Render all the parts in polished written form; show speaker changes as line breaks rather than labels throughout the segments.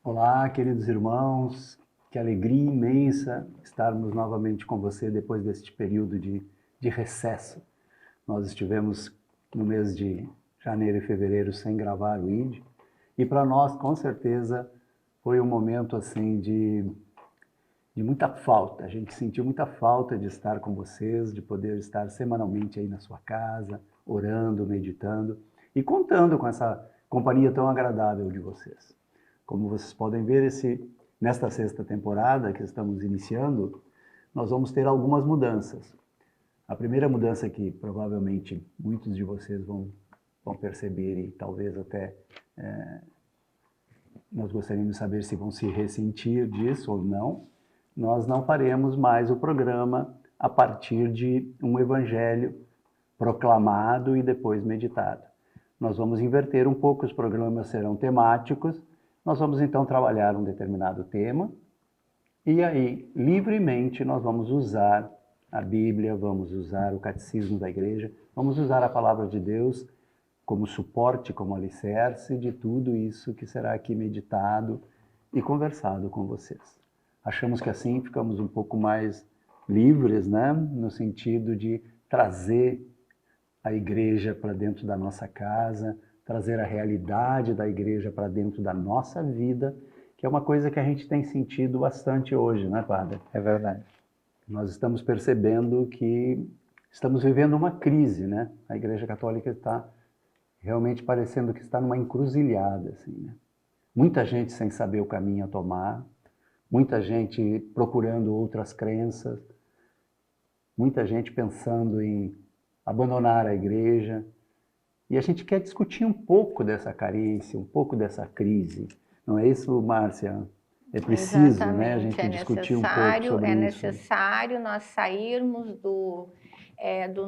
Olá, queridos irmãos, que alegria imensa estarmos novamente com você depois deste período de recesso. Nós estivemos no mês de janeiro e fevereiro sem gravar o ID, e para nós, com certeza, foi um momento assim de muita falta. A gente sentiu muita falta de estar com vocês, de poder estar semanalmente aí na sua casa, orando, meditando e contando com essa companhia tão agradável de vocês. Como vocês podem ver, nesta sexta temporada que estamos iniciando, nós vamos ter algumas mudanças. A primeira mudança que provavelmente muitos de vocês vão perceber e talvez até nós gostaríamos de saber se vão se ressentir disso ou não. Nós não faremos mais o programa a partir de um evangelho proclamado e depois meditado. Nós vamos inverter um pouco, os programas serão temáticos. Nós vamos então trabalhar um determinado tema e aí, livremente, nós vamos usar a Bíblia, vamos usar o catecismo da igreja, vamos usar a palavra de Deus como suporte, como alicerce de tudo isso que será aqui meditado e conversado com vocês. Achamos que assim ficamos um pouco mais livres, né? No sentido de trazer a igreja para dentro da nossa casa, trazer a realidade da igreja para dentro da nossa vida, que é uma coisa que a gente tem sentido bastante hoje, né, Padre?
É verdade.
Nós estamos percebendo que estamos vivendo uma crise, né? A Igreja Católica está realmente parecendo que está numa encruzilhada, assim, né? Muita gente sem saber o caminho a tomar, muita gente procurando outras crenças, muita gente pensando em abandonar a igreja. E a gente quer discutir um pouco dessa carência, um pouco dessa crise. Não é isso, Márcia? É preciso, né, a gente discutir um pouco sobre isso.
É necessário nós sairmos do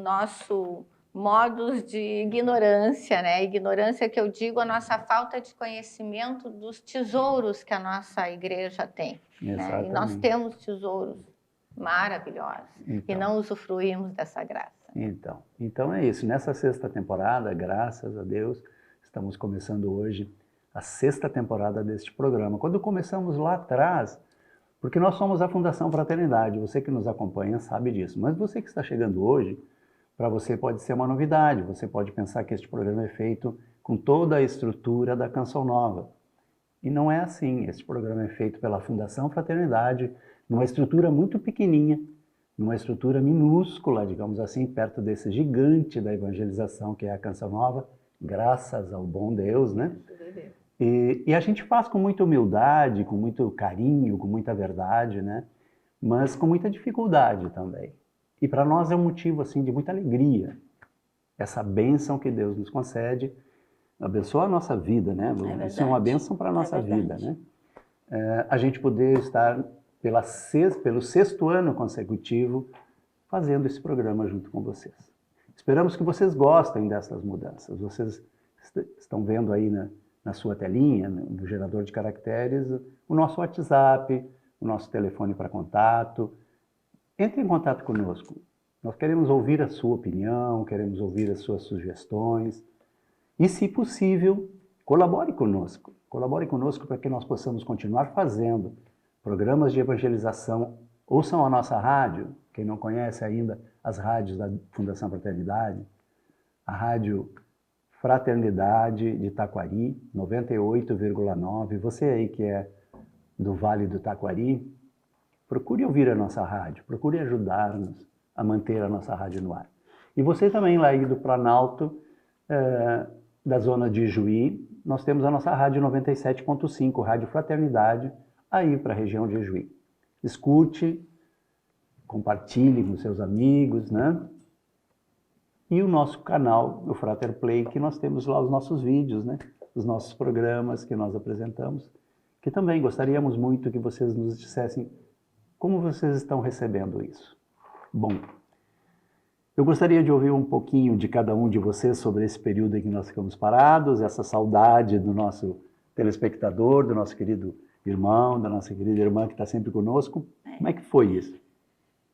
nosso modus de ignorância, né? Ignorância que eu digo a nossa falta de conhecimento dos tesouros que a nossa igreja tem. Né? E nós temos tesouros maravilhosos e não usufruímos dessa graça.
Então é isso. Nessa sexta temporada, graças a Deus, estamos começando hoje a sexta temporada deste programa. Quando começamos lá atrás, porque nós somos a Fundação Fraternidade, você que nos acompanha sabe disso, mas você que está chegando hoje, para você pode ser uma novidade, você pode pensar que este programa é feito com toda a estrutura da Canção Nova. E não é assim, este programa é feito pela Fundação Fraternidade, numa estrutura muito pequenininha, numa estrutura minúscula, digamos assim, perto desse gigante da evangelização que é a Canção Nova, graças ao bom Deus, né? E a gente faz com muita humildade, com muito carinho, com muita verdade, né? Mas com muita dificuldade também. E para nós é um motivo assim de muita alegria, essa bênção que Deus nos concede, abençoa a nossa vida, né? Isso é uma bênção para a nossa vida, né? A gente poder estar pelo sexto ano consecutivo fazendo esse programa junto com vocês. Esperamos que vocês gostem dessas mudanças. Vocês estão vendo aí na sua telinha, no gerador de caracteres, o nosso WhatsApp, o nosso telefone para contato. Entre em contato conosco. Nós queremos ouvir a sua opinião, queremos ouvir as suas sugestões. E, se possível, colabore conosco. Colabore conosco para que nós possamos continuar fazendo programas de evangelização. Ouçam a nossa rádio, quem não conhece ainda as rádios da Fundação Fraternidade, a rádio Fraternidade de Taquari, 98,9. Você aí que é do Vale do Taquari, procure ouvir a nossa rádio, procure ajudar-nos a manter a nossa rádio no ar. E você também lá aí do Planalto, da zona de Juí, nós temos a nossa rádio 97.5, Rádio Fraternidade, aí para a região de Juí. Escute, compartilhe com seus amigos, né? E o nosso canal, o Frater Play, que nós temos lá os nossos vídeos, né? Os nossos programas que nós apresentamos, que também gostaríamos muito que vocês nos dissessem como vocês estão recebendo isso. Bom, eu gostaria de ouvir um pouquinho de cada um de vocês sobre esse período em que nós ficamos parados, essa saudade do nosso telespectador, do nosso querido irmão, da nossa querida irmã que está sempre conosco. Como é que foi isso?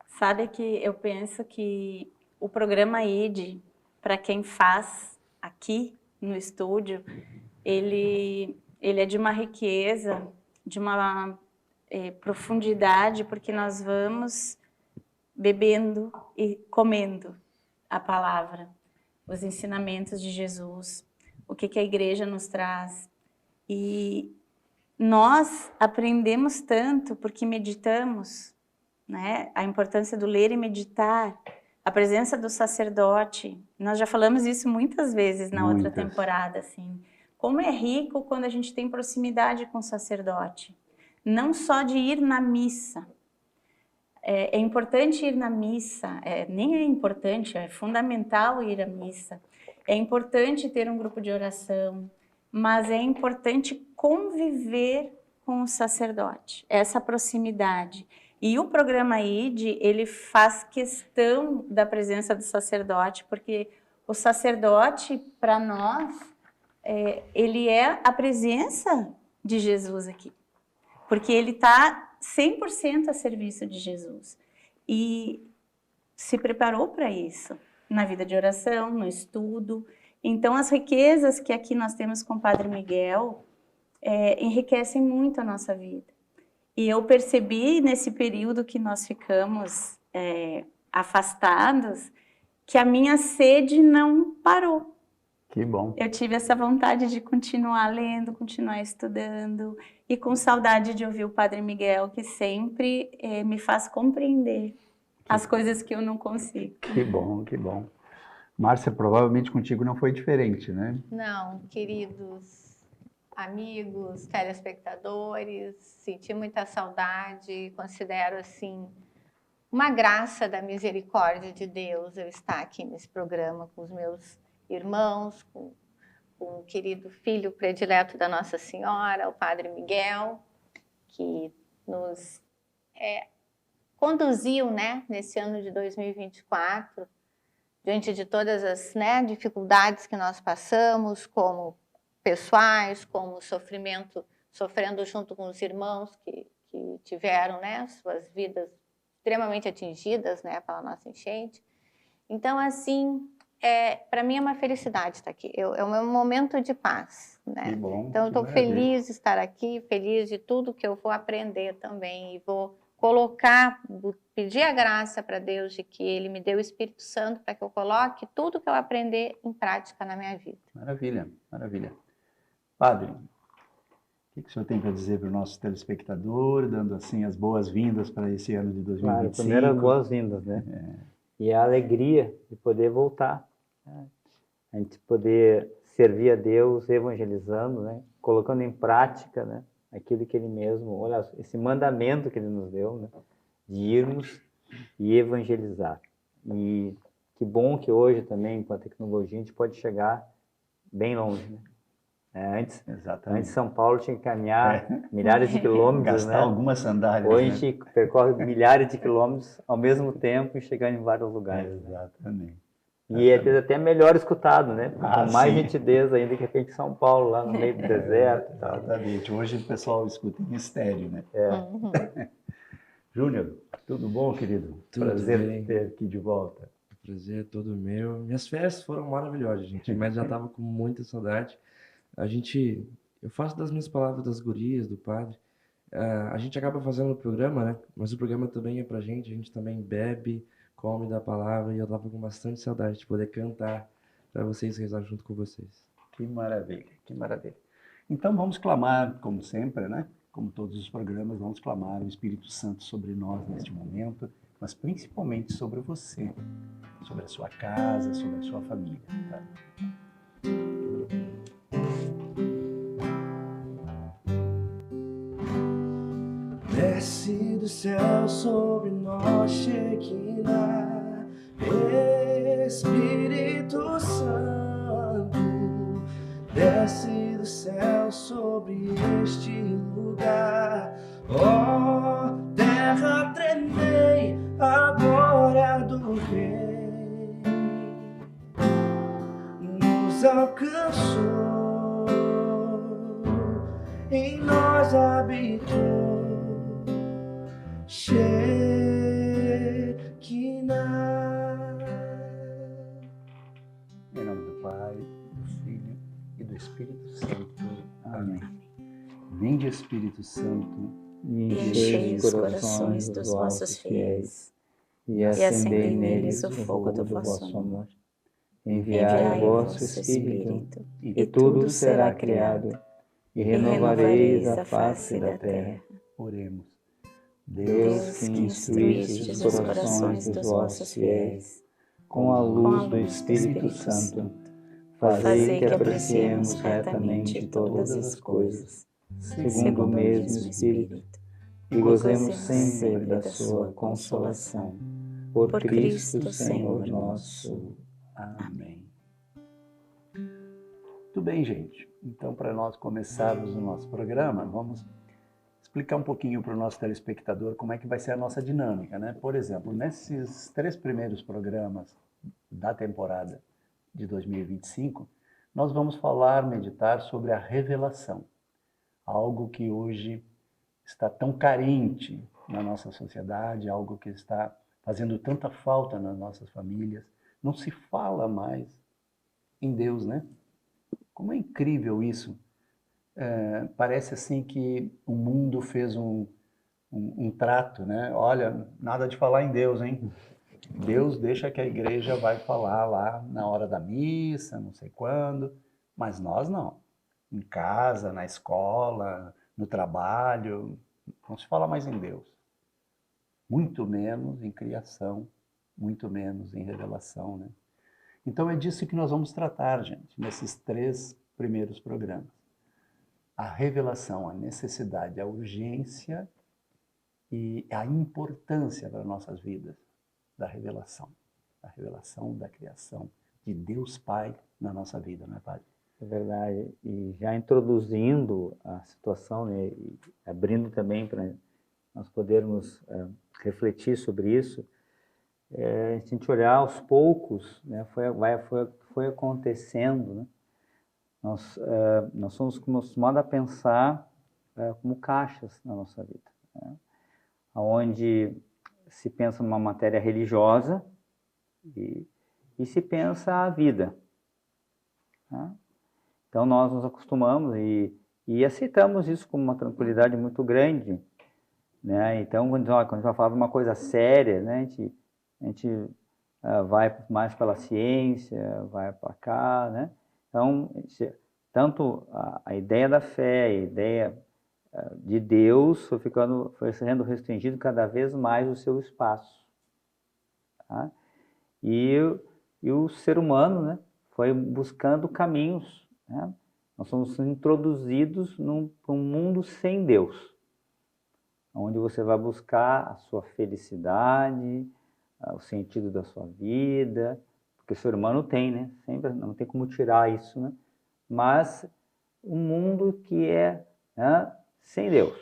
Sabe que eu penso que o programa ID, para quem faz aqui no estúdio, ele é de uma riqueza de uma profundidade, porque nós vamos bebendo e comendo a palavra, os ensinamentos de Jesus, o que a igreja nos traz. E nós aprendemos tanto porque meditamos, né? A importância do ler e meditar, a presença do sacerdote. Nós já falamos isso muitas vezes na outra temporada, assim. Como é rico quando a gente tem proximidade com o sacerdote. Não só de ir na missa. É importante ir na missa, nem é importante, é fundamental ir à missa. É importante ter um grupo de oração, mas é importante conviver com o sacerdote, essa proximidade. E o programa ID, ele faz questão da presença do sacerdote, porque o sacerdote, para nós, ele é a presença de Jesus aqui. Porque ele está 100% a serviço de Jesus. E se preparou para isso, na vida de oração, no estudo. Então, as riquezas que aqui nós temos com o Padre Miguel enriquecem muito a nossa vida. E eu percebi nesse período que nós ficamos afastados, que a minha sede não parou.
Que bom.
Eu tive essa vontade de continuar lendo, continuar estudando, e com saudade de ouvir o Padre Miguel, que sempre me faz compreender as coisas que eu não consigo.
Que bom, que bom. Márcia, provavelmente contigo não foi diferente, né?
Não, queridos amigos, telespectadores, senti muita saudade, considero assim uma graça da misericórdia de Deus eu estar aqui nesse programa com os meus irmãos, com o querido filho predileto da Nossa Senhora, o Padre Miguel, que nos conduziu, né, nesse ano de 2024, diante de todas as dificuldades que nós passamos, como pessoais, como sofrendo junto com os irmãos que tiveram, né, suas vidas extremamente atingidas, né, pela nossa enchente. Então, assim, para mim é uma felicidade estar aqui. É o meu momento de paz, né?
Que bom,
então, eu estou feliz de estar aqui, feliz de tudo que eu vou aprender também, e vou pedir a graça para Deus de que Ele me dê o Espírito Santo para que eu coloque tudo que eu aprender em prática na minha vida.
Maravilha, maravilha. Padre, o que o senhor tem para dizer para o nosso telespectador, dando assim as boas-vindas para esse ano de 2025?
Claro, primeiro as boas-vindas, né? E a alegria de poder voltar, né? A gente poder servir a Deus evangelizando, né? Colocando em prática, né, aquilo que Ele mesmo, olha, esse mandamento que Ele nos deu, né, de irmos e evangelizar. E que bom que hoje também, com a tecnologia, a gente pode chegar bem longe, né? Antes São Paulo tinha que caminhar milhares de quilômetros,
gastar algumas sandálias.
Hoje a gente percorre milhares de quilômetros ao mesmo tempo e chegando em vários lugares.
Exatamente.
E é até melhor escutado, né? Com mais nitidez ainda que aqui em São Paulo, lá no meio do deserto.
Exatamente. Hoje o pessoal escuta em estéreo, né? Júnior, tudo bom, querido?
Tudo
Prazer
bem.
ter aqui de volta.
O prazer é todo meu. Minhas férias foram maravilhosas, gente, mas já tava com muita saudade. Eu faço das minhas palavras das gurias, do padre. A gente acaba fazendo o programa, né? Mas o programa também é pra gente, a gente também bebe, come da palavra, e eu tava com bastante saudade de poder cantar para vocês, rezar junto com vocês.
Que maravilha, que maravilha. Então vamos clamar, como sempre, né? Como todos os programas, vamos clamar o Espírito Santo sobre nós neste momento, mas principalmente sobre você, sobre a sua casa, sobre a sua família, tá?
Desce do céu sobre nós, Shekinah, Espírito Santo. Desce do céu sobre este lugar. Ó, terra, tremei a glória do Rei. Nos alcançou, em nós habitou.
Em nome do Pai, do Filho e do Espírito Santo. Amém. vinde Espírito Santo,
e
enchei os corações dos vossos fiéis,
e acendei neles o fogo do vosso amor. Enviai o vosso Espírito, e tudo será criado, e renovareis a face da terra.
Oremos.
Deus, que instruíste os corações dos vossos fiéis, com a luz do Espírito Santo, fazei que apreciemos retamente todas as coisas, segundo o mesmo Espírito, e gozemos sempre da sua consolação. Por Cristo Senhor nosso.
Amém. Muito bem, gente. Então, para nós começarmos o nosso programa, vamos explicar um pouquinho para o nosso telespectador como é que vai ser a nossa dinâmica, né? Por exemplo, nesses 3 primeiros programas da temporada de 2025, nós vamos meditar sobre a revelação, algo que hoje está tão carente na nossa sociedade, algo que está fazendo tanta falta nas nossas famílias. Não se fala mais em Deus, né? Como é incrível isso. Parece assim que o mundo fez um trato, né? Olha, nada de falar em Deus, hein? Deus deixa que a igreja vai falar lá na hora da missa, não sei quando, mas nós não. Em casa, na escola, no trabalho, não se fala mais em Deus. Muito menos em criação, muito menos em revelação, né? Então é disso que nós vamos tratar, gente, nesses 3 primeiros programas. A revelação, a necessidade, a urgência e a importância para nossas vidas da revelação da criação de Deus Pai na nossa vida, não é, Padre?
É verdade. E já introduzindo a situação, né, e abrindo também para nós podermos refletir sobre isso, a gente olhar aos poucos, né, foi acontecendo, né? Nós somos acostumados a pensar como caixas na nossa vida, né? Onde se pensa numa matéria religiosa e se pensa a vida, né? Então nós nos acostumamos e aceitamos isso com uma tranquilidade muito grande, né? Então quando a gente vai falar de uma coisa séria, né, a gente vai mais pela ciência, vai para cá, né? Então, tanto a ideia da fé, a ideia de Deus foi sendo restringido cada vez mais o seu espaço, tá? E o ser humano, né, foi buscando caminhos, né? Nós somos introduzidos para um mundo sem Deus, onde você vai buscar a sua felicidade, o sentido da sua vida, porque o ser humano tem, né? Sempre não tem como tirar isso, né? Mas um mundo que é, né, sem Deus,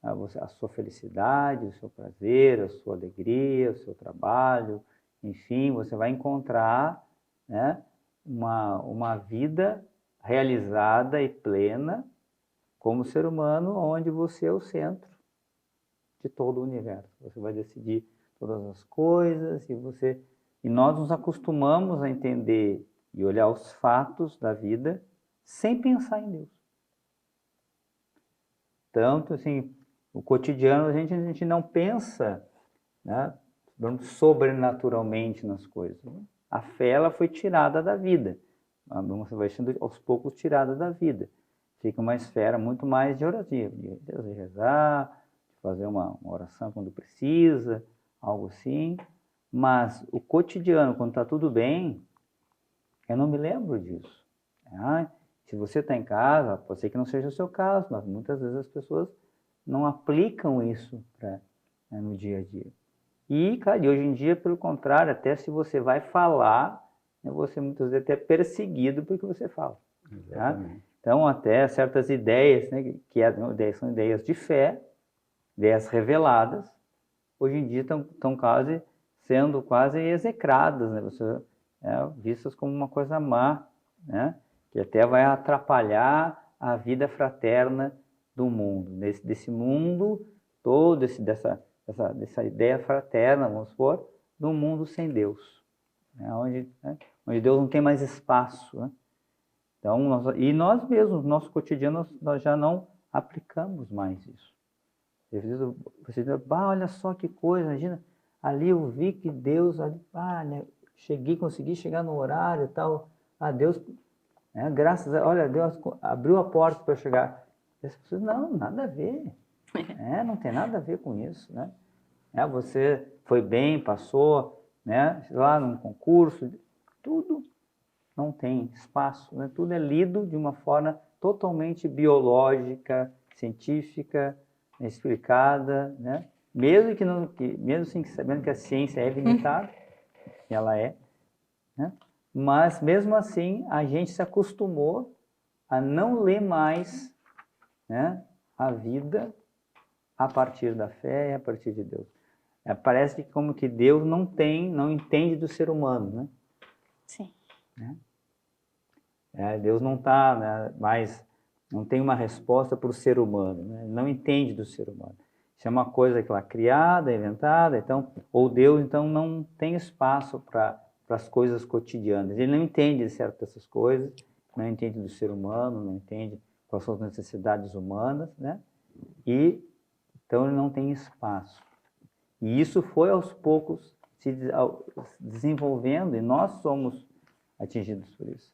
a sua felicidade, o seu prazer, a sua alegria, o seu trabalho, enfim, você vai encontrar, né, uma vida realizada e plena como ser humano, onde você é o centro de todo o universo. Você vai decidir todas as coisas e nós nos acostumamos a entender e olhar os fatos da vida sem pensar em Deus. Tanto assim, o cotidiano a gente não pensa, né, sobrenaturalmente nas coisas. A fé ela foi tirada da vida. Você vai sendo aos poucos tirada da vida. Fica uma esfera muito mais de oração, de rezar, de fazer uma oração quando precisa, algo assim. Mas o cotidiano, quando está tudo bem, eu não me lembro disso. Se você está em casa, pode ser que não seja o seu caso, mas muitas vezes as pessoas não aplicam isso no dia a dia. E, cara, hoje em dia, pelo contrário, até se você vai falar, você muitas vezes é até perseguido porque você fala. Tá? Então, até certas ideias, né, são ideias de fé, ideias reveladas, hoje em dia estão sendo quase execradas, né? Vistas como uma coisa má, né? Que até vai atrapalhar a vida fraterna do mundo, desse mundo todo, dessa ideia fraterna, vamos supor, do mundo sem Deus, né? Onde Deus não tem mais espaço, né? Então, nós mesmos, no nosso cotidiano, nós já não aplicamos mais isso. Você diz, olha só que coisa, imagina, ali eu vi que Deus, né, consegui chegar no horário e tal, Deus, né, graças a, olha, Deus abriu a porta para eu chegar. E as pessoas, não, nada a ver, não tem nada a ver com isso, né? Você foi bem, passou, né, lá num concurso, tudo não tem espaço, né? Tudo é lido de uma forma totalmente biológica, científica, explicada, né? Mesmo assim, sabendo que a ciência é limitada, ela é, né? Mas mesmo assim a gente se acostumou a não ler mais, né, a vida a partir da fé e a partir de Deus. Parece que como que Deus não entende do ser humano, né?
Sim.
Né? Deus não está, né, mais, não tem uma resposta para o ser humano, né? Ele não entende do ser humano. Isso é uma coisa que ela criada, inventada, então, ou Deus então não tem espaço para as coisas cotidianas. Ele não entende de certas dessas coisas, não entende do ser humano, não entende quais são as necessidades humanas, né? E então ele não tem espaço. E isso foi aos poucos se desenvolvendo e nós somos atingidos por isso.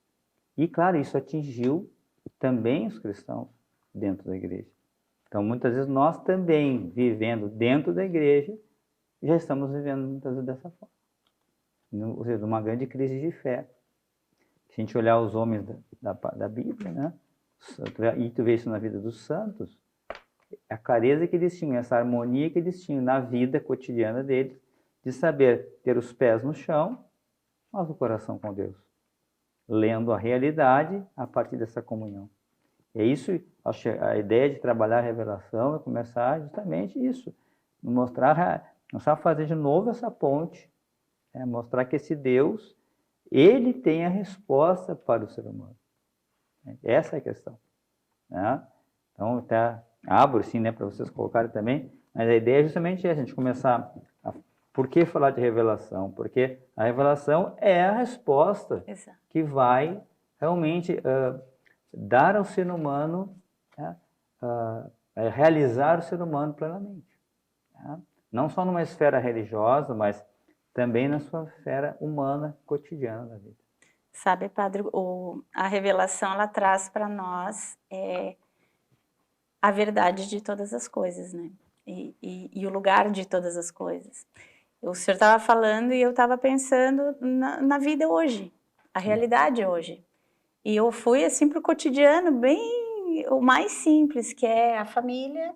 E claro, isso atingiu também os cristãos dentro da igreja. Então muitas vezes nós também, vivendo dentro da igreja, já estamos vivendo muitas vezes dessa forma. Ou seja, uma grande crise de fé. Se a gente olhar os homens da Bíblia, né? E tu vê isso na vida dos santos, a clareza que eles tinham, essa harmonia que eles tinham na vida cotidiana deles, de saber ter os pés no chão, mas o coração com Deus, lendo a realidade a partir dessa comunhão. É isso, a ideia de trabalhar a revelação é começar justamente isso, mostrar fazer de novo essa ponte, mostrar que esse Deus, ele tem a resposta para o ser humano. Essa é a questão. Né? Então, abro sim, né, para vocês colocarem também, mas a ideia é justamente essa, a gente começar por que falar de revelação? Porque a revelação é a resposta que vai realmente dar ao ser humano, realizar o ser humano plenamente. Não só numa esfera religiosa, mas também na sua esfera humana, cotidiana da vida.
Sabe, Padre, a revelação ela traz para nós a verdade de todas as coisas, né? E o lugar de todas as coisas. O senhor estava falando e eu estava pensando na vida hoje, a realidade hoje. E eu fui assim para o cotidiano, bem o mais simples, que é a família,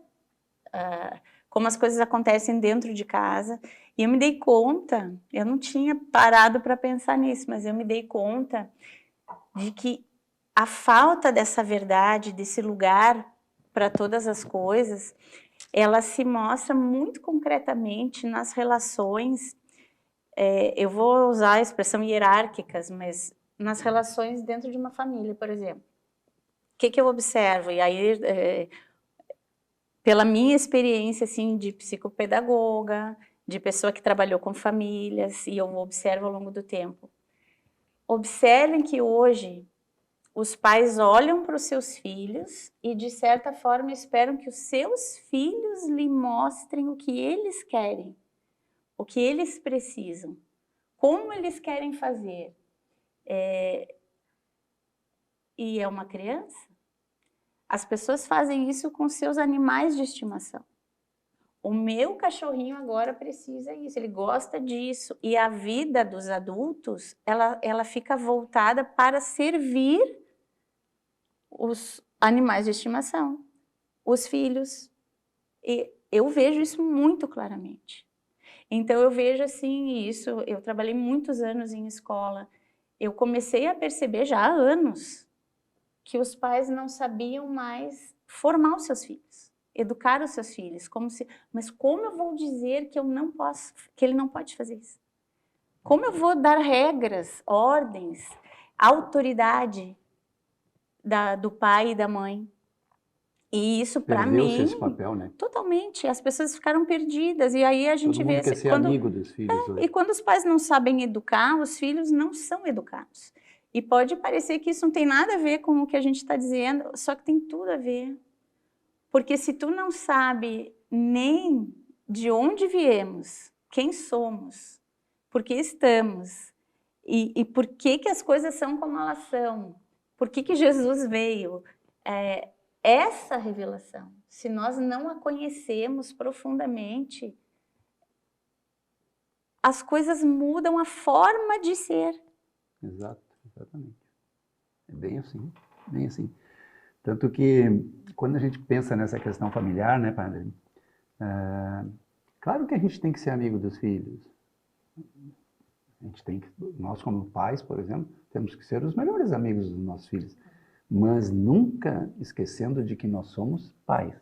como as coisas acontecem dentro de casa. E eu me dei conta, eu não tinha parado para pensar nisso, mas eu me dei conta de que a falta dessa verdade, desse lugar para todas as coisas, ela se mostra muito concretamente nas relações, eu vou usar a expressão hierárquicas, mas nas relações dentro de uma família, por exemplo. O que eu observo? E aí, pela minha experiência assim, de psicopedagoga, de pessoa que trabalhou com famílias, e eu observo ao longo do tempo. Observem que hoje os pais olham para os seus filhos e, de certa forma, esperam que os seus filhos lhe mostrem o que eles querem, o que eles precisam, como eles querem fazer. E é uma criança. As pessoas fazem isso com seus animais de estimação. O meu cachorrinho agora precisa disso, ele gosta disso. E a vida dos adultos, ela fica voltada para servir os animais de estimação, os filhos. E eu vejo isso muito claramente. Então eu vejo assim isso, eu trabalhei muitos anos em escola, eu comecei a perceber já há anos que os pais não sabiam mais formar os seus filhos, educar os seus filhos, mas como eu vou dizer que eu não posso, que ele não pode fazer isso? Como eu vou dar regras, ordens, autoridade do pai e da mãe? E isso para mim,
perdeu-se esse papel, né?
Totalmente, as pessoas ficaram perdidas e aí a gente
Todo mundo
vê
quer ser amigo dos filhos hoje.
E quando os pais não sabem educar, os filhos não são educados. E pode parecer que isso não tem nada a ver com o que a gente está dizendo, só que tem tudo a ver. Porque se tu não sabe nem de onde viemos, quem somos, por que estamos e por que as coisas são como elas são, por que Jesus veio, essa revelação, se nós não a conhecemos profundamente, as coisas mudam a forma de ser.
Exato, exatamente. É bem assim, bem assim. Tanto que, quando a gente pensa nessa questão familiar, né, padre? Claro que a gente tem que ser amigo dos filhos. A gente tem que, nós como pais, por exemplo, temos que ser os melhores amigos dos nossos filhos. Mas nunca esquecendo de que nós somos pais.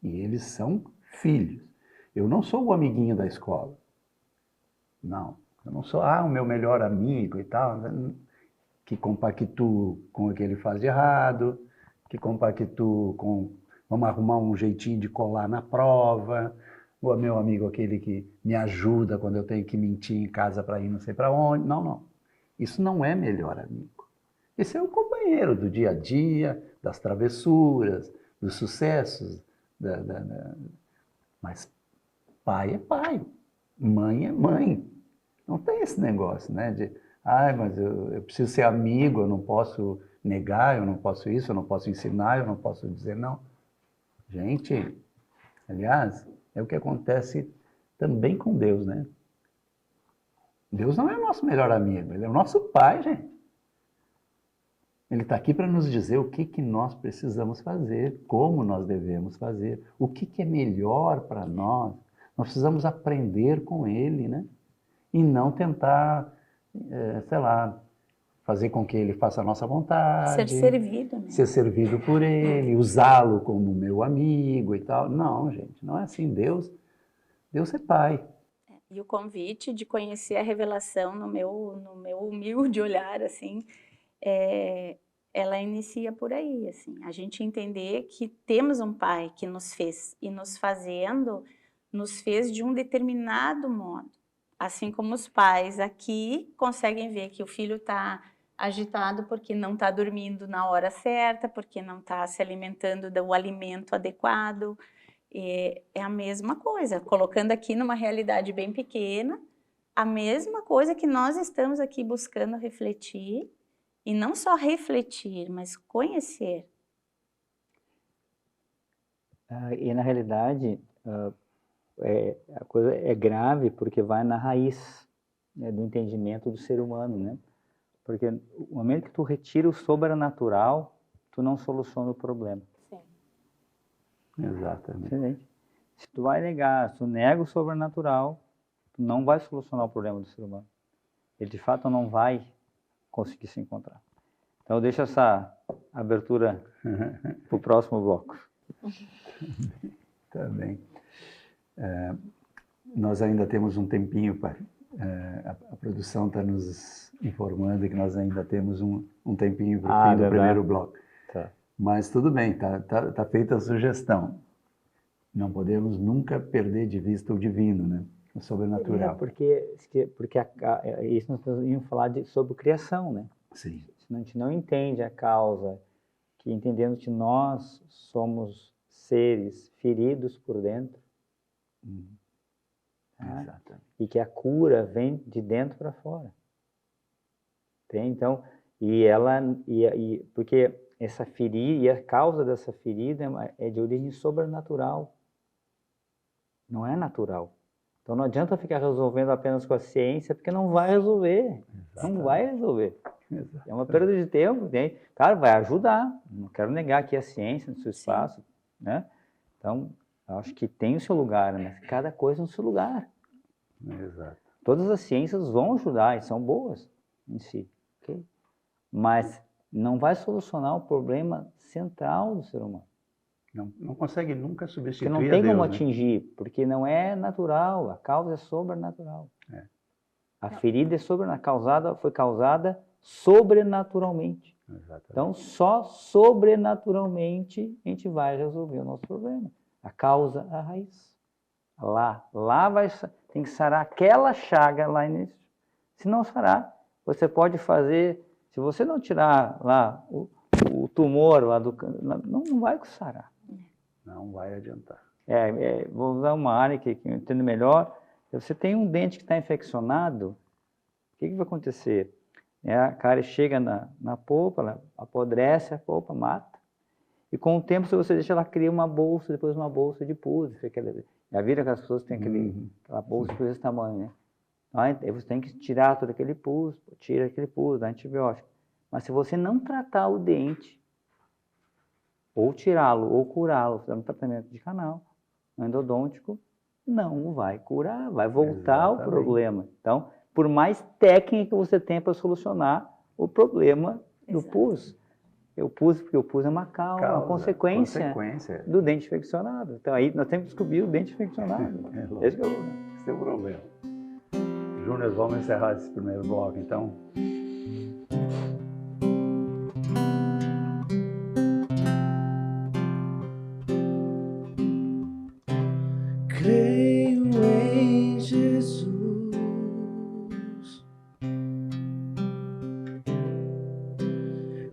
E eles são filhos. Eu não sou o amiguinho da escola. Não. Eu não sou o meu melhor amigo e tal, que compactuo com o que ele faz de errado, que compactuo com... Vamos arrumar um jeitinho de colar na prova, o meu amigo aquele que me ajuda quando eu tenho que mentir em casa para ir não sei para onde. Não, não. Isso não é melhor amigo. Esse é o companheiro do dia a dia, das travessuras, dos sucessos. Mas pai é pai, mãe é mãe. Não tem esse negócio, né? De, mas eu preciso ser amigo, eu não posso negar, eu não posso isso, eu não posso ensinar, eu não posso dizer não. Gente, aliás, é o que acontece também com Deus, né? Deus não é o nosso melhor amigo, Ele é o nosso Pai, gente. Ele está aqui para nos dizer o que nós precisamos fazer, como nós devemos fazer, o que é melhor para nós. Nós precisamos aprender com Ele, né? E não tentar, sei lá, fazer com que Ele faça a nossa vontade.
Ser servido, né?
Ser servido por Ele, usá-lo como meu amigo e tal. Não, gente, não é assim. Deus é Pai.
E o convite de conhecer a revelação no meu humilde olhar, assim, ela inicia por aí, assim, a gente entender que temos um Pai que nos fez e nos fez de um determinado modo. Assim como os pais aqui conseguem ver que o filho está agitado porque não está dormindo na hora certa, porque não está se alimentando do alimento adequado. É a mesma coisa, colocando aqui numa realidade bem pequena, a mesma coisa que nós estamos aqui buscando refletir, e não só refletir, mas conhecer.
E na realidade, a coisa é grave porque vai na raiz, né, do entendimento do ser humano, né? Porque no momento que tu retira o sobrenatural, tu não soluciona o problema.
Exatamente.
Entende? Se tu vai negar, se tu nega o sobrenatural, tu não vai solucionar o problema do ser humano. Ele de fato não vai conseguir se encontrar. Então deixa essa abertura para o próximo bloco.
Tá bem. Nós ainda temos um tempinho para... a produção está nos informando que nós ainda temos um tempinho para o fim do primeiro bloco.
Tá.
Mas tudo bem, tá feita a sugestão. Não podemos nunca perder de vista o divino, né? O sobrenatural.
Porque isso nós íamos falar sobre criação, né?
Sim.
Se a gente não entende a causa, que entendendo que nós somos seres feridos por dentro,
Exatamente.
e que a cura vem de dentro para fora. Tem? Então, porque essa ferida, e a causa dessa ferida é de origem sobrenatural. Não é natural. Então não adianta ficar resolvendo apenas com a ciência, porque não vai resolver. Exatamente. Não vai resolver. Exatamente. É uma perda de tempo. Tem? Claro, vai ajudar. Não quero negar aqui a ciência no seu espaço. Né? Então, eu acho que tem o seu lugar, mas cada coisa no seu lugar.
Exato.
Todas as ciências vão ajudar e são boas em si. Okay? Mas não vai solucionar o problema central do ser humano.
Não consegue nunca substituir
a Deus. Não tem como
né?
atingir, porque não é natural, a causa é sobrenatural. A ferida foi causada sobrenaturalmente.
Exatamente.
Então, só sobrenaturalmente a gente vai resolver o nosso problema. A causa, a raiz. Lá tem que sarar aquela chaga lá início. Se não sarar, você pode fazer, se você não tirar lá o tumor lá não vai sarar.
Não vai adiantar.
Vou usar uma área que eu entendo melhor. Se você tem um dente que está infeccionado, o que vai acontecer? A cárie chega na polpa, ela apodrece a polpa, mata. E com o tempo, se você deixa, ela cria uma bolsa, depois uma bolsa de pus. Já viram que as pessoas têm aquela bolsa desse tamanho, né? Aí você tem que tirar todo aquele pus, tira aquele pus, dá antibiótico. Mas se você não tratar o dente, ou tirá-lo, ou curá-lo, fazendo um tratamento de canal endodôntico, não vai curar, vai voltar o problema. Então, por mais técnica que você tenha para solucionar o problema do pus. Porque o pus é uma uma consequência do dente infeccionado. Então, aí nós temos que descobrir o dente infeccionado. Esse
é o problema. Júnior, vamos encerrar esse primeiro bloco, então.
Creio em Jesus,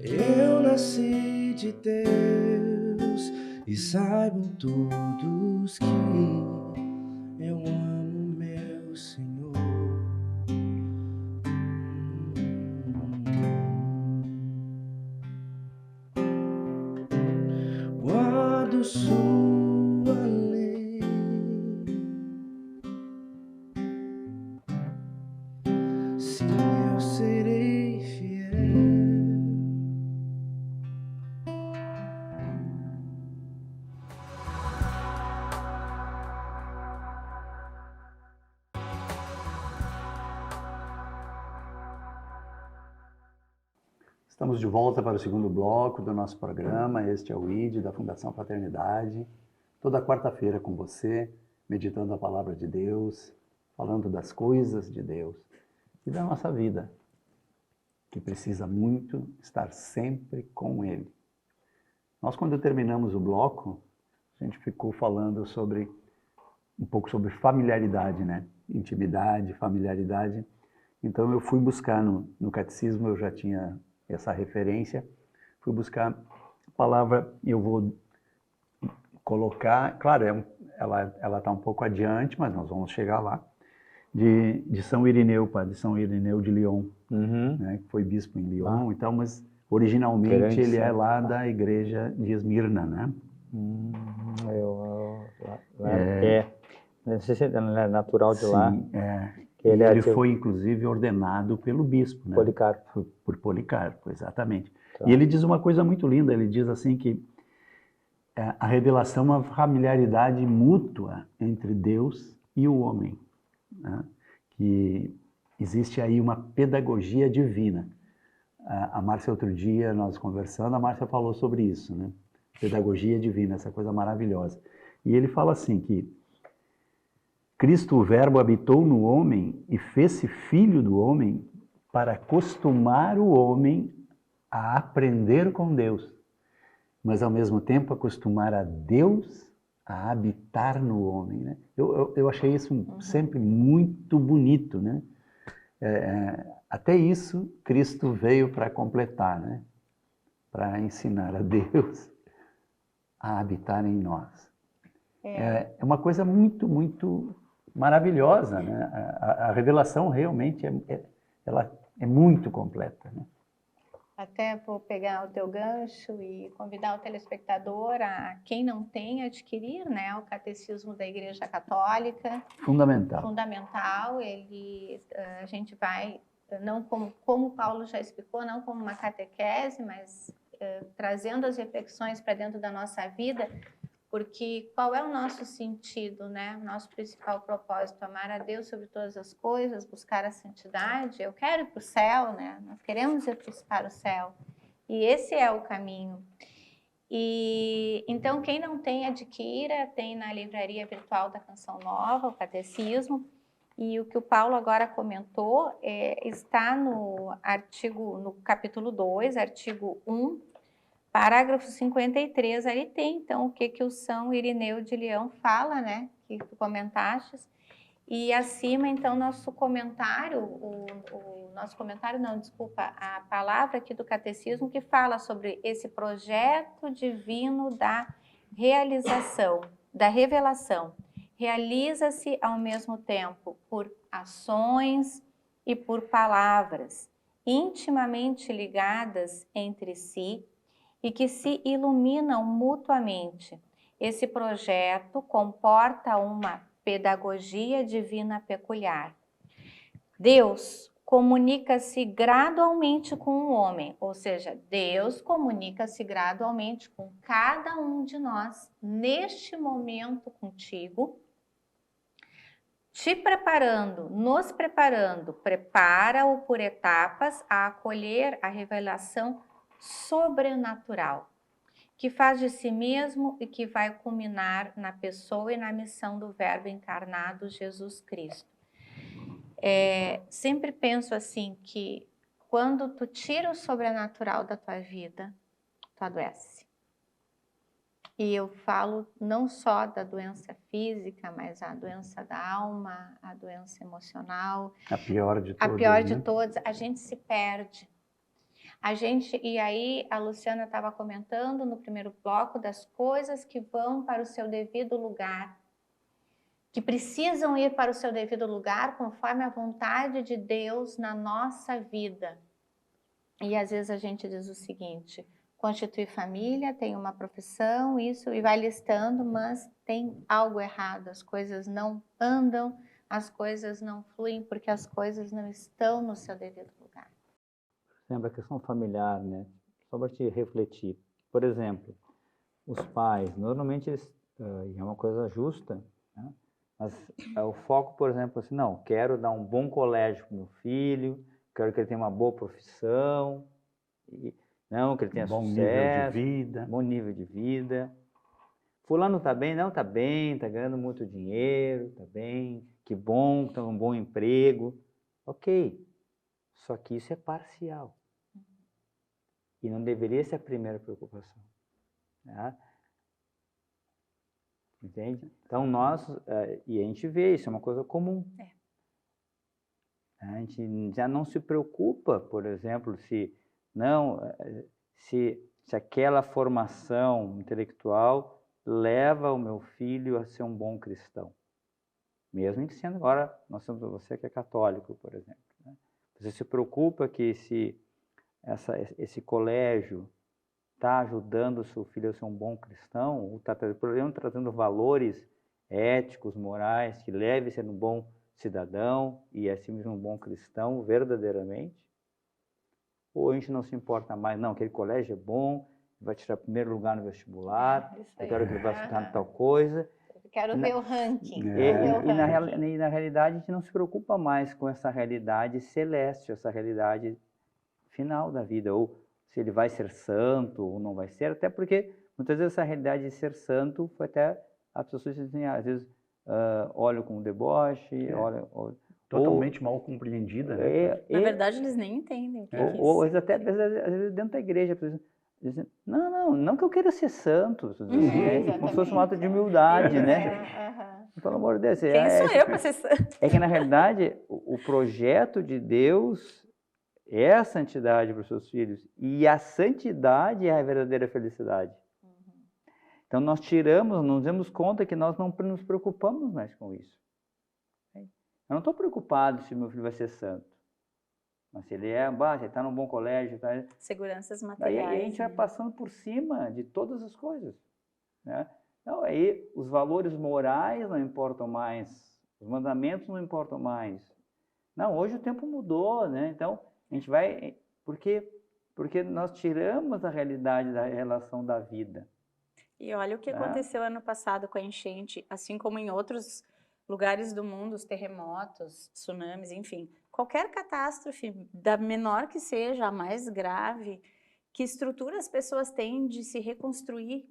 eu nasci de Deus, e saibam todos que eu amo meu Senhor. Guardo sua lei, sim, eu serei fiel.
Estamos de volta para o segundo bloco do nosso programa. Este é o ID da Fundação Fraternidade. Toda quarta-feira com você, meditando a palavra de Deus, falando das coisas de Deus e da nossa vida, que precisa muito estar sempre com Ele. Nós, quando terminamos o bloco, a gente ficou falando um pouco sobre familiaridade, né? Intimidade, familiaridade. Então eu fui buscar no catecismo, eu já tinha essa referência, fui buscar a palavra, eu vou colocar, claro, ela está um pouco adiante, mas nós vamos chegar lá, de São Irineu, padre São Irineu de Lyon, né, que foi bispo em Lyon e tal, mas originalmente ele é lá da igreja de Esmirna, né?
Não sei se é natural de lá.
Sim, ele foi, inclusive, ordenado pelo bispo, né?
Policarpo.
Por Policarpo, exatamente.
Tá.
E ele diz uma coisa muito linda, ele diz assim que a revelação é uma familiaridade mútua entre Deus e o homem, né? Que existe aí uma pedagogia divina. A Márcia, outro dia, nós conversando, a Márcia falou sobre isso, né? Pedagogia divina, essa coisa maravilhosa. E ele fala assim que Cristo, o Verbo, habitou no homem e fez-se filho do homem para acostumar o homem a aprender com Deus, mas ao mesmo tempo acostumar a Deus a habitar no homem, né? Eu achei isso sempre muito bonito, né? Até isso Cristo veio para completar, né? Para ensinar a Deus a habitar em nós. É uma coisa muito, muito maravilhosa, né? A revelação realmente ela é muito completa, né?
Até vou pegar o teu gancho e convidar o telespectador a quem não tem adquirir, né, o Catecismo da Igreja Católica.
Fundamental.
Fundamental. A gente vai, não como o Paulo já explicou, não como uma catequese, mas trazendo as reflexões para dentro da nossa vida. Porque qual é o nosso sentido, né? O nosso principal propósito, amar a Deus sobre todas as coisas, buscar a santidade. Eu quero ir para o céu, né? Nós queremos ir para o céu. E esse é o caminho. E então, quem não tem, adquira, tem na livraria virtual da Canção Nova, o Catecismo. E o que o Paulo agora comentou está no capítulo 2, artigo 1, parágrafo 53, ali tem, então, o que o São Irineu de Leão fala, né, que tu comentaste, e acima, então, nosso comentário, a palavra aqui do Catecismo, que fala sobre esse projeto divino da da revelação realiza-se ao mesmo tempo por ações e por palavras intimamente ligadas entre si e que se iluminam mutuamente. Esse projeto comporta uma pedagogia divina peculiar. Deus comunica-se gradualmente com o homem, ou seja, Deus comunica-se gradualmente com cada um de nós, neste momento contigo, te preparando, nos preparando, prepara-o por etapas a acolher a revelação sobrenatural, que faz de si mesmo e que vai culminar na pessoa e na missão do Verbo encarnado, Jesus Cristo. Sempre penso assim que quando tu tira o sobrenatural da tua vida, tu adoece. E eu falo não só da doença física, mas a doença da alma, a doença emocional.
A pior de todas.
A pior
né?
de todas, a gente se perde. E aí a Luciana estava comentando no primeiro bloco das coisas que vão para o seu devido lugar, que precisam ir para o seu devido lugar conforme a vontade de Deus na nossa vida. E às vezes a gente diz o seguinte: constituir família, tem uma profissão, isso, e vai listando, mas tem algo errado, as coisas não andam, as coisas não fluem, porque as coisas não estão no seu devido lugar.
Sempre a questão familiar, né? Só para te refletir. Por exemplo, os pais, normalmente eles, é uma coisa justa, né? Mas o foco, por exemplo, assim, não, quero dar um bom colégio para o meu filho, quero que ele tenha uma boa profissão, não, que ele tenha
bom
sucesso,
nível de vida.
bom nível de vida. Fulano está bem? Não, está bem, está ganhando muito dinheiro, está bem, que bom, está um bom emprego. Ok, só que isso é parcial. E não deveria ser a primeira preocupação. Né? Entende? Então, e a gente vê isso, é uma coisa comum. A gente já não se preocupa, por exemplo, se aquela formação intelectual leva o meu filho a ser um bom cristão. Mesmo que sendo agora, você que é católico, por exemplo. Né? Você se preocupa que esse colégio está ajudando o seu filho a ser um bom cristão, ou está trazendo valores éticos, morais, que leve a ser um bom cidadão e assim mesmo um bom cristão verdadeiramente? Ou a gente não se importa mais, não, aquele colégio é bom, vai tirar primeiro lugar no vestibular, eu quero que ele vá estudar tal coisa.
Eu quero ver o ranking.
E na realidade a gente não se preocupa mais com essa realidade celeste, essa realidade final da vida, ou se ele vai ser santo ou não vai ser, até porque muitas vezes essa realidade de ser santo foi até as pessoas dizem, às vezes olham com deboche,
totalmente mal compreendida, né?
Na verdade eles nem entendem o que é
ou
isso.
até às vezes dentro da igreja, dizem, não que eu queira ser santo, como se fosse um ato de humildade, né? Pelo amor de Deus.
Quem sou eu para ser santo?
É que na realidade o projeto de Deus é a santidade para os seus filhos. E a santidade é a verdadeira felicidade. Então nós nos damos conta que nós não nos preocupamos mais com isso. Eu não estou preocupado se meu filho vai ser santo. Mas se ele está num bom colégio...
Seguranças materiais.
Aí a gente vai passando por cima de todas as coisas. Né? Então aí os valores morais não importam mais. Os mandamentos não importam mais. Não, hoje o tempo mudou, né? Então... A gente vai... Porque nós tiramos a realidade da relação da vida.
E olha o que aconteceu ano passado com a enchente, assim como em outros lugares do mundo, os terremotos, tsunamis, enfim. Qualquer catástrofe, da menor que seja, a mais grave, que estrutura as pessoas têm de se reconstruir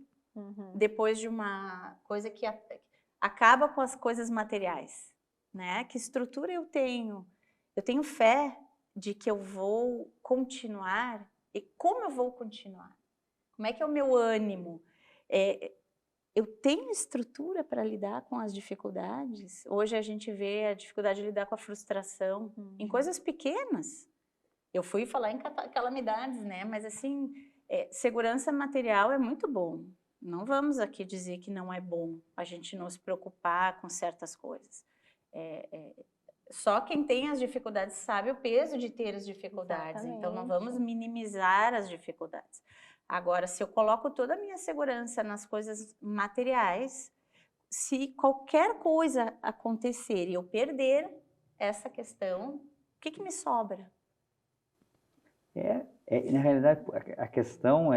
depois de uma coisa que acaba com as coisas materiais. Né? Que estrutura eu tenho? Eu tenho fé de que eu vou continuar, e como eu vou continuar? Como é que é o meu ânimo? Eu tenho estrutura para lidar com as dificuldades? Hoje a gente vê a dificuldade de lidar com a frustração em coisas pequenas. Eu fui falar em calamidades, né? Mas assim, segurança material é muito bom. Não vamos aqui dizer que não é bom a gente não se preocupar com certas coisas. Só quem tem as dificuldades sabe o peso de ter as dificuldades. Então, não vamos minimizar as dificuldades. Agora, se eu coloco toda a minha segurança nas coisas materiais, se qualquer coisa acontecer e eu perder essa questão, o que me sobra?
Na realidade, a questão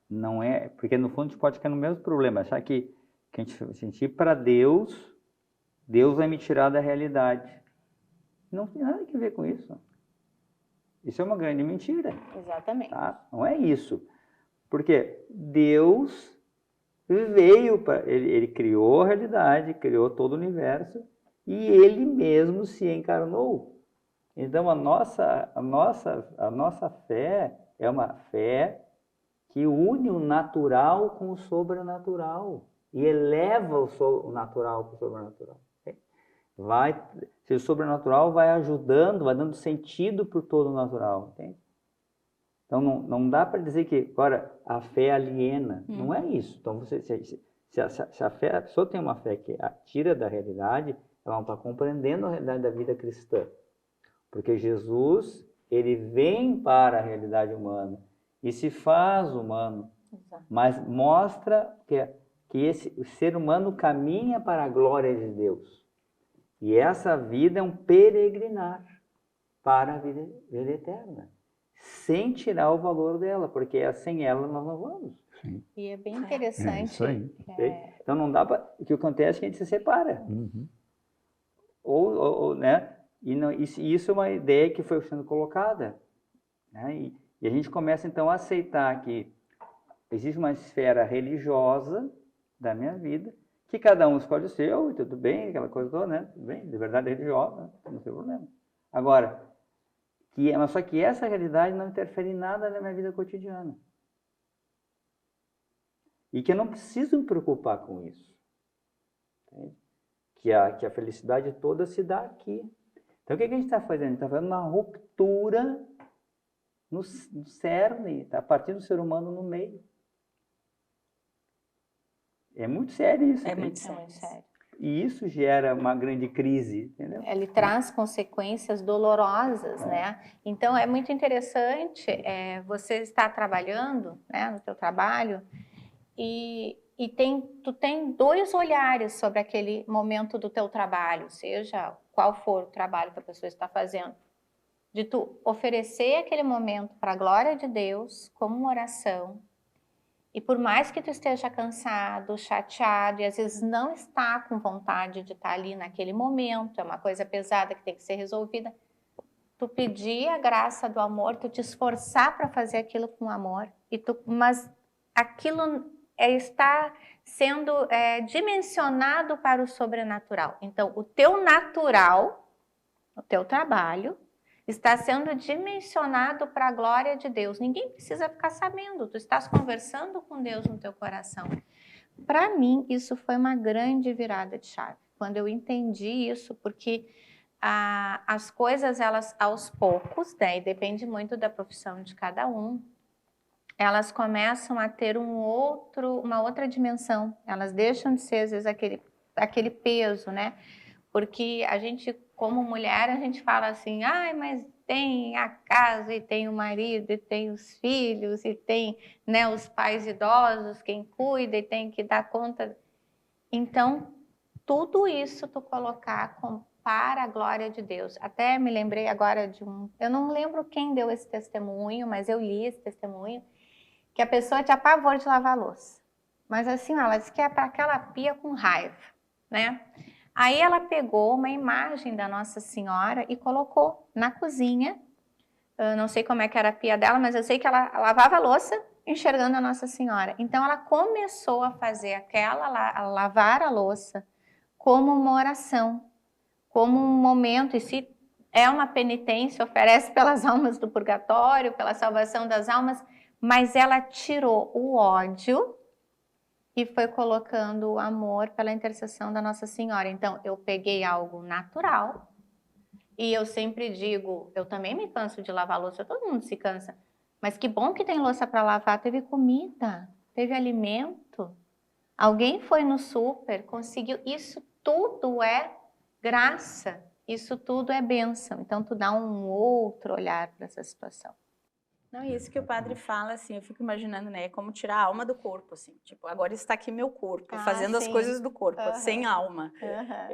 não é, porque no fundo a gente pode ficar no mesmo problema, achar que a gente ir para Deus, Deus vai me tirar da realidade. Não tem nada a ver com isso. Isso é uma grande mentira.
Exatamente.
Tá? Não é isso. Porque Deus veio para... Ele criou a realidade, criou todo o universo, e Ele mesmo se encarnou. Então, a nossa fé é uma fé que une o natural com o sobrenatural e eleva o natural com o sobrenatural. Se o sobrenatural vai ajudando, vai dando sentido por todo o natural, entende? Então, não dá para dizer que agora a fé aliena, não é isso. Então, se a pessoa tem uma fé que a tira da realidade, ela não está compreendendo a realidade da vida cristã. Porque Jesus, ele vem para a realidade humana e se faz humano, mas mostra que o ser humano caminha para a glória de Deus. E essa vida é um peregrinar para a vida eterna, sem tirar o valor dela, porque sem ela nós não vamos.
Sim.
E é bem interessante.
Isso aí.
Então não dá para... O que acontece é que a gente se separa.
Uhum.
Né? Isso é uma ideia que foi sendo colocada. Né? E a gente começa então a aceitar que existe uma esfera religiosa da minha vida, que cada um escolhe o seu, e tudo bem, aquela coisa toda, né? Tudo bem, de verdade religiosa, né? Não tem problema. Agora, mas só que essa realidade não interfere em nada na minha vida cotidiana. E que eu não preciso me preocupar com isso. Entende? Que a felicidade toda se dá aqui. Então, o que a gente está fazendo? A gente está fazendo uma ruptura no cerne, tá partindo do ser humano no meio. É muito sério isso.
É
entende?
muito
É muito sério.
E isso gera uma grande crise, entendeu?
Ele traz consequências dolorosas, né? Então, é muito interessante você estar trabalhando, né, no teu trabalho, e tu tem dois olhares sobre aquele momento do teu trabalho, seja qual for o trabalho que a pessoa está fazendo, de tu oferecer aquele momento para a glória de Deus como uma oração, e por mais que tu esteja cansado, chateado, e às vezes não está com vontade de estar ali naquele momento, é uma coisa pesada que tem que ser resolvida, tu pedir a graça do amor, tu te esforçar para fazer aquilo com amor, mas aquilo está sendo dimensionado para o sobrenatural. Então, o teu natural, o teu trabalho, está sendo dimensionado para a glória de Deus. Ninguém precisa ficar sabendo, tu estás conversando com Deus no teu coração. Para mim, isso foi uma grande virada de chave, quando eu entendi isso, porque as coisas, elas aos poucos, né, e depende muito da profissão de cada um, elas começam a ter uma outra dimensão. Elas deixam de ser, às vezes, aquele peso, né? Porque a gente, como mulher, a gente fala assim, mas tem a casa, e tem o marido, e tem os filhos, e tem, né, os pais idosos, quem cuida, e tem que dar conta. Então, tudo isso tu colocar para a glória de Deus. Até me lembrei agora eu não lembro quem deu esse testemunho, mas eu li esse testemunho, que a pessoa tinha pavor de lavar louça. Mas assim, ela disse que é para aquela pia com raiva, né? Aí ela pegou uma imagem da Nossa Senhora e colocou na cozinha. Eu não sei como é que era a pia dela, mas eu sei que ela lavava a louça enxergando a Nossa Senhora. Então ela começou a fazer a lavar a louça como uma oração, como um momento, e se é uma penitência, oferece pelas almas do purgatório, pela salvação das almas, mas ela tirou o ódio e foi colocando o amor pela intercessão da Nossa Senhora. Então, eu peguei algo natural, e eu sempre digo, eu também me canso de lavar louça, todo mundo se cansa, mas que bom que tem louça para lavar, teve comida, teve alimento, Alguém foi no super, conseguiu. Isso tudo é graça, isso tudo é bênção. Então, tu dá um outro olhar para essa situação.
Não, e isso que o padre fala, assim, eu fico imaginando, né, é como tirar a alma do corpo, assim, tipo, agora está aqui meu corpo, fazendo as
sim.
coisas do corpo, sem alma,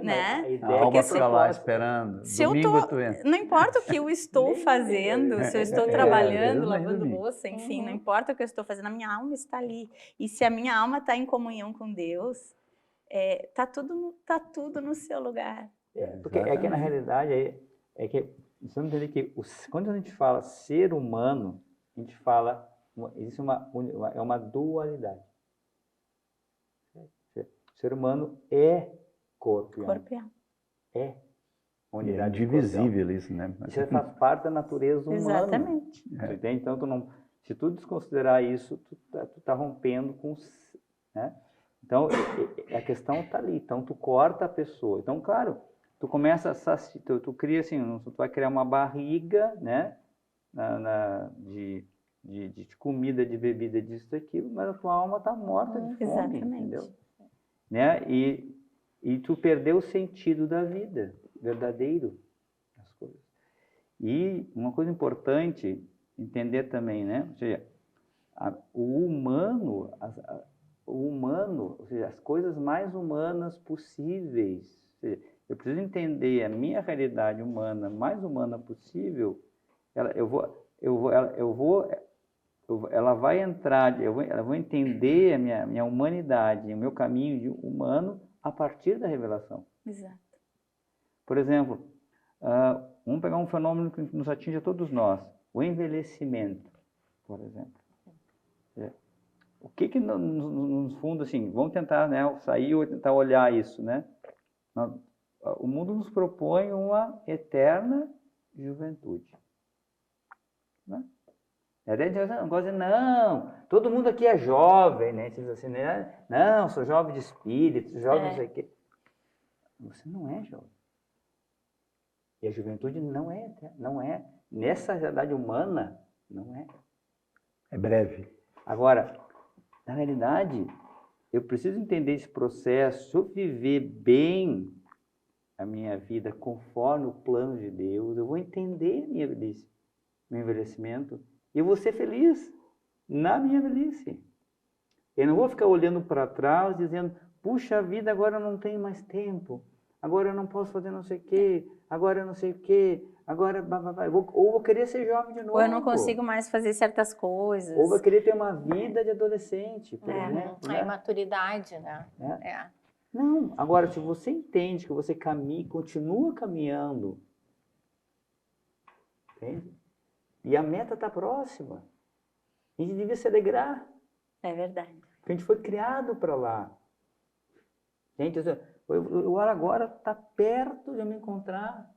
né?
A ideia
A
é
alma
que
fica lá esperando.
Se eu
Domingo tu entra.
não importa o que eu estou fazendo, se eu estou trabalhando,
Deus nem
lavando
domingo.
louça, enfim, não importa o que eu estou fazendo, a minha alma está ali. E se a minha alma está em comunhão com Deus, tá tudo no seu lugar.
Porque é que na realidade é que você não entende que quando a gente fala ser humano, a gente fala existe uma dualidade. O ser humano é corpo e alma.
Corpo e alma.
É
É
unidade
indivisível isso, né?
Isso faz parte da natureza humana.
Exatamente.
Tu entende? Então, se tu desconsiderar isso, tu tá rompendo com... Né? Então, a questão está ali. Então, tu corta a pessoa. Então, claro, tu começa a... Tu cria assim, tu vai criar uma barriga, né? De comida, de bebida, disso, daquilo, mas a tua alma está morta de fome,
Exatamente.
entendeu? Né? E tu perdeu o sentido da vida, verdadeiro, das coisas. E uma coisa importante entender também, né? Ou seja, o humano, ou seja, as coisas mais humanas possíveis. Ou seja, eu preciso entender a minha realidade humana, mais humana possível. Ela vai entrar, eu vou entender a minha humanidade, o meu caminho humano a partir da revelação.
Exato.
Por exemplo, vamos pegar um fenômeno que nos atinge a todos nós, o envelhecimento, por exemplo. O que no fundo, assim, vamos tentar, né, sair ou tentar olhar isso, né? O mundo nos propõe uma eterna juventude. Né? Não gosta de não, todo mundo aqui é jovem, né? Assim, né? Não, sou jovem de espírito, jovem não sei o quê. Você não é jovem. E a juventude não é, nessa realidade humana, não é.
É breve.
Agora, na realidade, eu preciso entender esse processo. Se eu viver bem a minha vida conforme o plano de Deus, eu vou entender a minha velhice, meu envelhecimento, e eu vou ser feliz na minha velhice. Eu não vou ficar olhando para trás dizendo, puxa vida, agora eu não tenho mais tempo, agora eu não posso fazer não sei o quê, agora eu não sei o quê, agora ou vou querer ser jovem de novo.
Ou eu não consigo mais fazer certas coisas.
Ou vou querer ter uma vida de adolescente, por exemplo.
A imaturidade, né?
Não, agora se você entende que você continua caminhando, entende? E a meta está próxima, a gente devia se alegrar.
É verdade.
Porque a gente foi criado para lá. Gente, eu agora está perto de eu me encontrar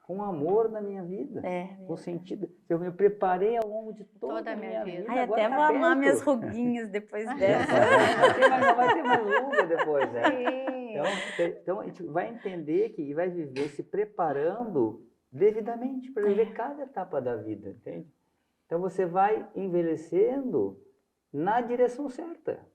com o amor da minha vida. Com sentido. Eu me preparei ao longo de toda a minha vida.
Ai, até vou amar minhas ruguinhas depois dessa.
Não vai ter mais ruga depois, né?
Sim.
Então a gente vai entender e vai viver se preparando devidamente para viver cada etapa da vida, entende? Então você vai envelhecendo na direção certa.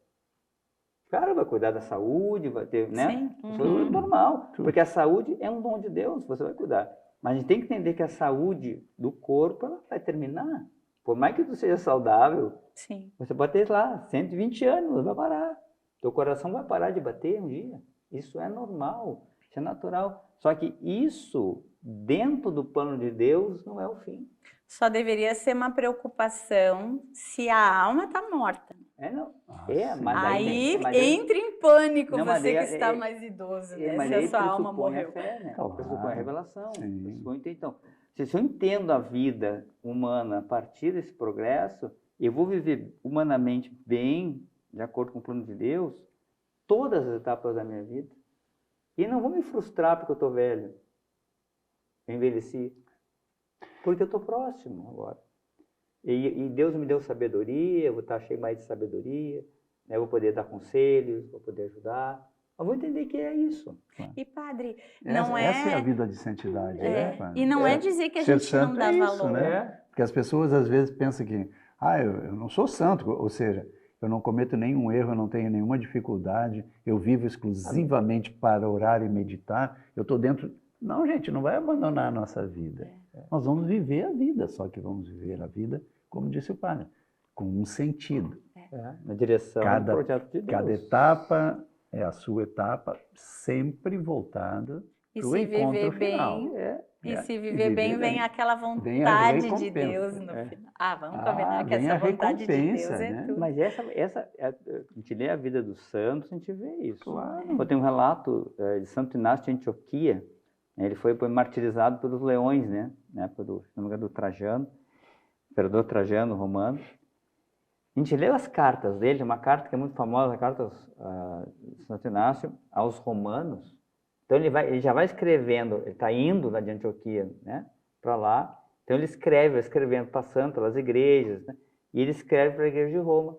Claro, vai cuidar da saúde, vai ter, né?
Sim.
Isso é normal, porque a saúde é um dom de Deus, você vai cuidar. Mas a gente tem que entender que a saúde do corpo ela vai terminar. Por mais que tu seja saudável,
Sim.
você pode ter lá 120 anos, vai parar. Teu coração vai parar de bater um dia. Isso é normal, isso é natural. Só que isso, dentro do plano de Deus, não é o fim.
Só deveria ser uma preocupação se a alma está morta.
Não.
Nossa,
Mas
Aí entra em pânico
Não, mas
você que
aí-
está mais idoso, né?
mas
Se
aí
a sua alma
pressupõe
morreu.
a fé, né?
Claro.
Pressupõe a revelação.
Sim.
Pressupõe, então, se eu entendo a vida humana a partir desse progresso, eu vou viver humanamente bem, de acordo com o plano de Deus, todas as etapas da minha vida. E não vou me frustrar porque eu estou velho. Eu envelheci. Porque eu estou próximo agora. E Deus me deu sabedoria, eu vou estar cheio mais de sabedoria, né? Eu vou poder dar conselhos, vou poder ajudar. Eu vou entender que é isso.
E padre, não
Essa é a vida de santidade, né?
E não é dizer que a
Ser
gente não
santo
dá
é isso,
valor.
né? Porque as pessoas às vezes pensam que, eu não sou santo, ou seja, eu não cometo nenhum erro, eu não tenho nenhuma dificuldade, eu vivo exclusivamente para orar e meditar, eu estou dentro... Não, gente, não vai abandonar a nossa vida. Nós vamos viver a vida, só que vamos viver a vida, como disse o padre, com um sentido.
Na direção do projeto de Deus.
Cada etapa é a sua etapa, sempre voltada para o encontro final.
E se viver bem, vem aquela vontade de Deus no final. Vamos combinar que essa vontade de Deus é tudo.
Mas a gente lê a vida dos santos, a gente vê isso.
Claro.
Tem um relato de Santo Inácio de Antioquia, ele foi martirizado pelos leões, né? Na época do Trajano, imperador Trajano Romano. A gente lê as cartas dele, uma carta que é muito famosa, a carta de Santo Inácio aos romanos. Então ele já vai escrevendo, ele está indo lá de Antioquia, né, para lá. Então ele vai escrevendo, passando pelas igrejas, né, e ele escreve para a igreja de Roma.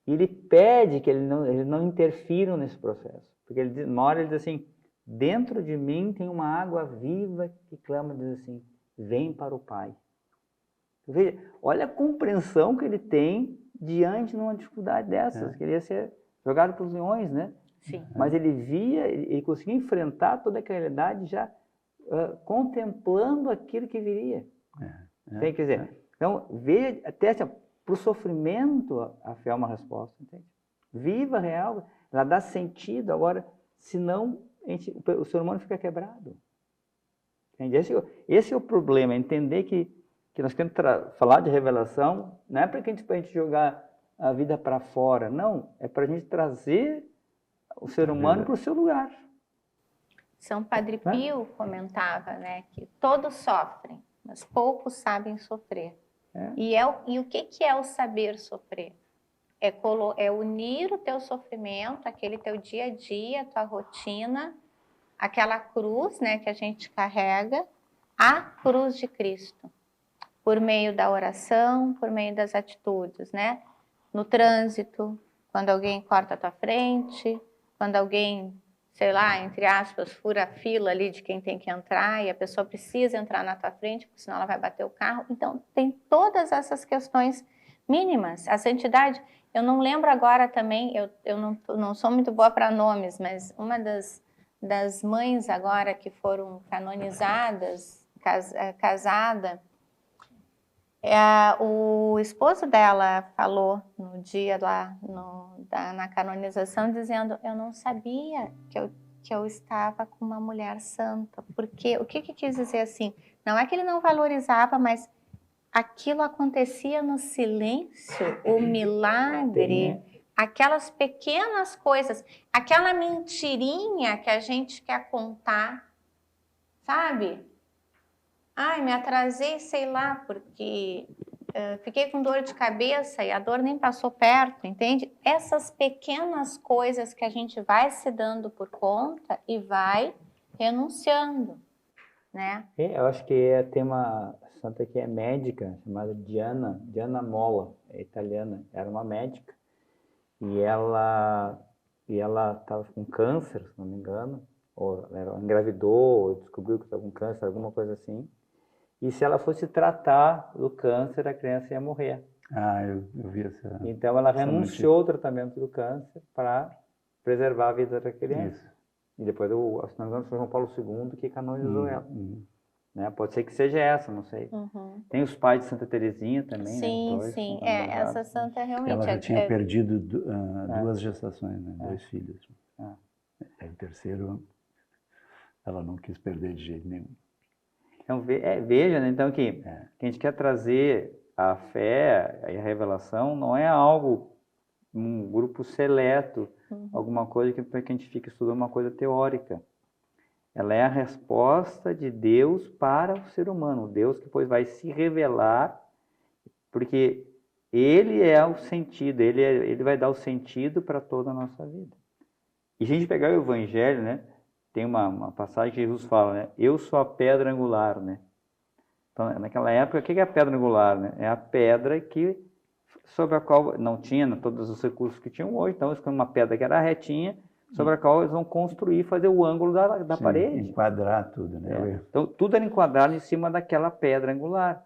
E ele pede que eles não interfiram nesse processo. Porque uma hora ele diz assim, dentro de mim tem uma água viva que clama, diz assim, vem para o Pai. Veja, olha a compreensão que ele tem diante de uma dificuldade dessas, que ele ia ser jogado para os leões, né?
Sim.
Mas ele via, ele conseguia enfrentar toda aquela realidade já contemplando aquilo que viria. Quer dizer, então, veja, até para o sofrimento a fé é uma resposta, entende? Viva a real, ela dá sentido, agora, senão o ser humano fica quebrado. Entende? Esse é o problema, entender que nós temos que falar de revelação, não é para a gente jogar a vida para fora, não, é para a gente trazer o ser humano para o seu lugar.
São Padre Pio comentava, né, que todos sofrem, mas poucos sabem sofrer. E o que é o saber sofrer? É unir o teu sofrimento, aquele teu dia a dia, a tua rotina, aquela cruz, né, que a gente carrega, à cruz de Cristo. Por meio da oração, por meio das atitudes, né? No trânsito, quando alguém corta a tua frente, quando alguém, sei lá, entre aspas, fura a fila ali de quem tem que entrar e a pessoa precisa entrar na tua frente, porque senão ela vai bater o carro. Então, tem todas essas questões mínimas. A santidade, eu não lembro agora também, eu não sou muito boa para nomes, mas uma das mães agora que foram canonizadas, casada, o esposo dela falou no dia lá na canonização, dizendo, eu não sabia que eu estava com uma mulher santa. Porque o que quis dizer assim? Não é que ele não valorizava, mas aquilo acontecia no silêncio, o milagre, aquelas pequenas coisas, aquela mentirinha que a gente quer contar, sabe? Ai, me atrasei, sei lá, porque fiquei com dor de cabeça e a dor nem passou perto, entende? Essas pequenas coisas que a gente vai se dando por conta e vai renunciando, né?
Eu acho que tem uma santa que é médica, chamada Diana Molla, é italiana, era uma médica, e ela estava com câncer, se não me engano, ou ela engravidou, ou descobriu que estava com câncer, alguma coisa assim. E se ela fosse tratar do câncer, a criança ia morrer.
Eu vi essa.
Então ela renunciou ao tratamento do câncer para preservar a vida da criança. Isso. E depois, se não me engano, foi João Paulo II que canonizou ela. Né? Pode ser que seja essa, não sei. Tem os pais de Santa Teresinha também,
sim,
né?
Sim, essa santa realmente...
Ela já tinha perdido duas gestações, né? 2 filhos. O terceiro, ela não quis perder de jeito nenhum.
Então, veja, né, então, que a gente quer trazer a fé e a revelação não é algo, um grupo seleto, alguma coisa que a gente fica estudando uma coisa teórica. Ela é a resposta de Deus para o ser humano. Deus que depois vai se revelar, porque Ele é o sentido, Ele vai dar o sentido para toda a nossa vida. E a gente pegar o Evangelho, né? Tem uma passagem que Jesus fala, né? Eu sou a pedra angular, né? Então, naquela época, o que é a pedra angular, né? É a pedra sobre a qual não tinha todos os recursos que tinham hoje. Então, eles tinham uma pedra que era retinha, sobre a qual eles vão construir, fazer o ângulo da parede.
Enquadrar tudo, né?
Então, tudo era enquadrado em cima daquela pedra angular.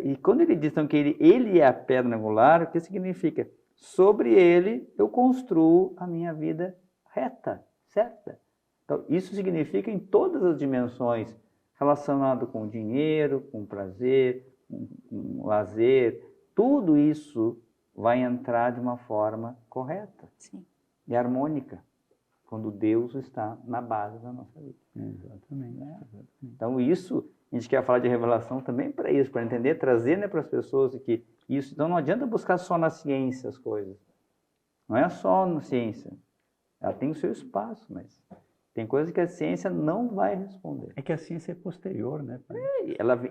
E quando ele diz então, que ele é a pedra angular, o que significa? sobre ele eu construo a minha vida reta, certa. Então, isso significa em todas as dimensões, relacionado com o dinheiro, com o prazer, com o lazer, tudo isso vai entrar de uma forma correta.
Sim.
E harmônica, quando Deus está na base da nossa vida.
Exatamente.
Então isso, a gente quer falar de revelação também para isso, para entender, trazer, né, para as pessoas que isso. Então não adianta buscar só na ciência as coisas. Não é só na ciência. Ela tem o seu espaço, mas tem coisas que a ciência não vai responder.
É que a ciência é posterior, né, pai?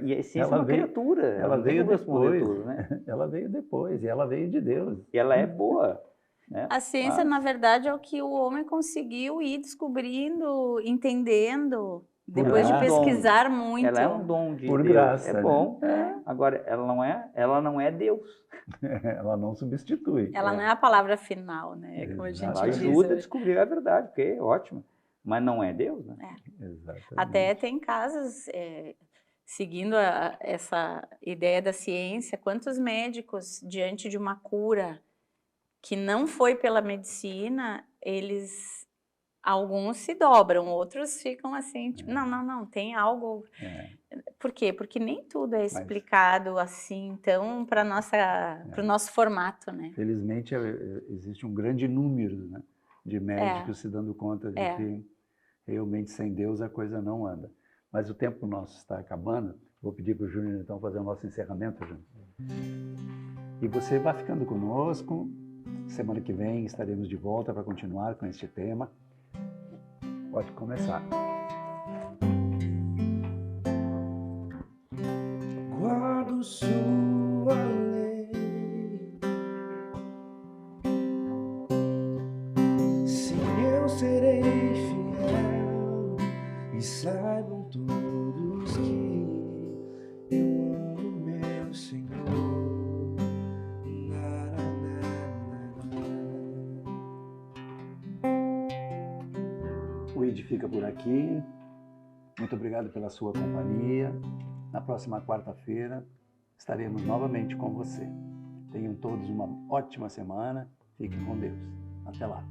E a ciência
Ela
é uma
veio-
criatura,
Ela
não tem
veio
como responder
depois.
tudo, né?
Ela veio depois, e ela veio de Deus.
E ela é boa. Né?
A ciência, na verdade, é o que o homem conseguiu ir descobrindo, entendendo, depois de
graça.
pesquisar muito.
Ela é um dom de
Por
Deus.
graça,
É
né?
bom. Agora, ela não é Deus.
Ela não substitui.
Ela não é a palavra final, né? Como a gente
Ela
diz
ajuda a
hoje.
descobrir a verdade, porque é ótimo. Mas não é Deus, né?
Exatamente.
Até tem casos, seguindo essa ideia da ciência, quantos médicos, diante de uma cura que não foi pela medicina, alguns se dobram, outros ficam assim, tipo, não, tem algo. Por quê? Porque nem tudo é explicado assim, então, para o nosso formato, né?
Felizmente, existe um grande número, né, de médicos se dando conta de que realmente sem Deus a coisa não anda. Mas o tempo nosso está acabando. Vou pedir para o Júnior, então, fazer o nosso encerramento, Júnior. E você vai ficando conosco. Semana que vem estaremos de volta para continuar com este tema. Pode começar.
Guardo sua lei, sim, eu serei fiel, e saibam todos que eu amo meu Senhor. Na, na, na.
O ID fica por aqui. Muito obrigado pela sua companhia. Na próxima quarta-feira estaremos novamente com você. Tenham todos uma ótima semana. Fiquem com Deus. Até lá.